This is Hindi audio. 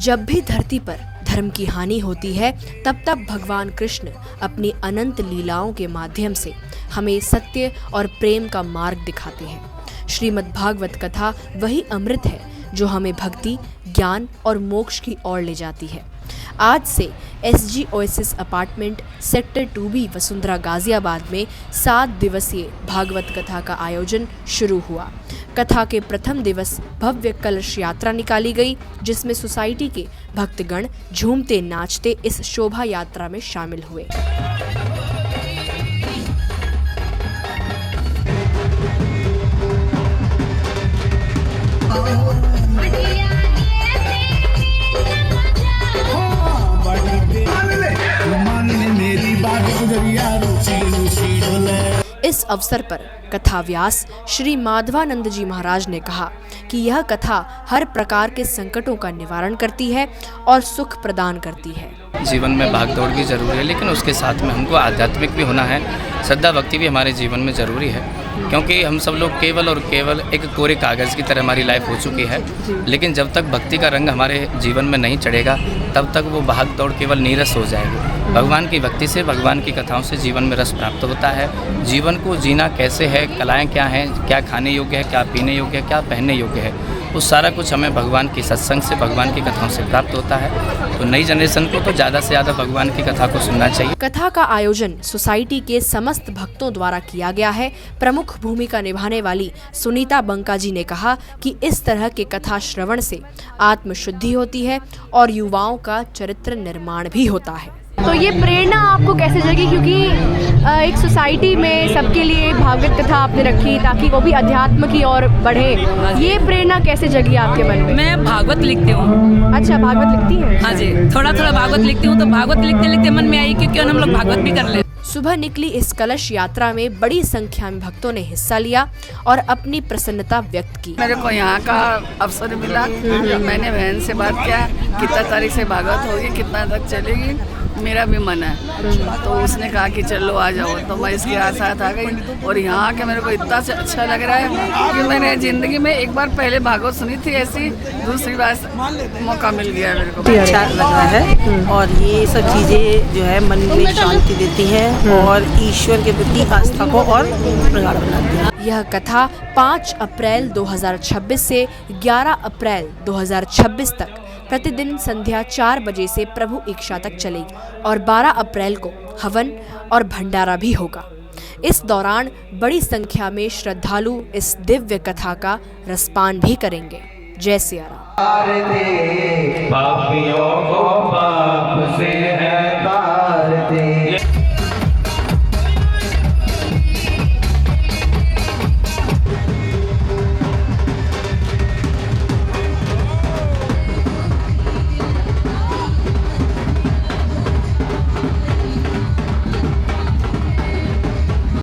जब भी धरती पर धर्म की हानि होती है तब तब भगवान कृष्ण अपनी अनंत लीलाओं के माध्यम से हमें सत्य और प्रेम का मार्ग दिखाते हैं। श्रीमद् भागवत कथा वही अमृत है जो हमें भक्ति, ज्ञान और मोक्ष की ओर ले जाती है। आज से SG oasis apartment sector 2B Vasundhara Ghaziabad में 7 दिवसीय भागवत कथा का आयोजन शुरू हुआ। कथा के प्रथम दिवस भव्य कलश यात्रा निकाली गई, जिसमें सोसाइटी के भक्तगण झूमते नाचते इस शोभा यात्रा में शामिल हुए। इस अवसर पर कथाव्यास श्री माधवानंद जी महाराज ने कहा कि यह कथा हर प्रकार के संकटों का निवारण करती है और सुख प्रदान करती है। जीवन में भागदौड़ भी जरूरी है, लेकिन उसके साथ में हमको आध्यात्मिक भी होना है। श्रद्धा भक्ति भी हमारे जीवन में जरूरी है, क्योंकि हम सब लोग केवल और केवल एक कोरे कागज़ की तरह हमारी लाइफ हो चुकी है। लेकिन जब तक भक्ति का रंग हमारे जीवन में नहीं चढ़ेगा तब तक वो भाग दौड़ केवल नीरस हो जाएगी। भगवान की भक्ति से, भगवान की कथाओं से जीवन में रस प्राप्त होता है। जीवन को जीना कैसे है, कलाएं क्या हैं, क्या खाने योग्य है, क्या पीने योग्य है, क्या पहनने योग्य है, वो सारा कुछ हमें भगवान की सत्संग से, भगवान की कथाओं से प्राप्त होता है। तो नई जनरेशन को तो ज़्यादा से ज़्यादा भगवान की कथा को सुनना चाहिए। कथा का आयोजन सोसाइटी के समस्त भक्तों द्वारा किया गया है। प्रमुख भूमिका निभाने वाली सुनीता बंका जी ने कहा कि इस तरह के कथा श्रवण से आत्मशुद्धि होती है और युवाओं का चरित्र निर्माण भी होता है। तो ये प्रेरणा आपको कैसे जगी, क्योंकि एक सोसाइटी में सबके लिए भागवत कथा आपने रखी ताकि वो भी अध्यात्म की ओर बढ़े, ये प्रेरणा कैसे जगी आपके मन में? मैं भागवत लिखती हूँ। अच्छा, भागवत लिखती हैं? हाँ जी, थोड़ा थोड़ा भागवत लिखती हूँ। तो भागवत लिखते लिखते मन में आई कि क्यों हम लोग भागवत भी कर ले। सुबह निकली इस कलश यात्रा में बड़ी संख्या में भक्तों ने हिस्सा लिया और अपनी प्रसन्नता व्यक्त की। मेरे को यहाँ का अवसर मिला, मैंने बहन से बात किया कितना तारीख से भागवत होगी, कितना तक चलेगी, मेरा भी मन है। तो उसने कहा कि चलो आ जाओ, तो मैं इसके साथ आ गई। और यहाँ के मेरे को इतना अच्छा लग रहा है कि मैंने ज़िंदगी में एक बार पहले भागवत सुनी थी, ऐसी दूसरी बार मौका मिल गया मेरे को। अच्छा लग रहा है और ये सब चीज़ें जो है मन में शांति देती हैं और ईश्वर के प्रति आस्था को और प्रगाढ़ बनाती है। यह कथा 5 अप्रैल 2026 से 11 अप्रैल 2026 तक प्रतिदिन संध्या 4 बजे से प्रभु इच्छा तक चलेगी और 12 अप्रैल को हवन और भंडारा भी होगा। इस दौरान बड़ी संख्या में श्रद्धालु इस दिव्य कथा का रसपान भी करेंगे। जय सिया राम।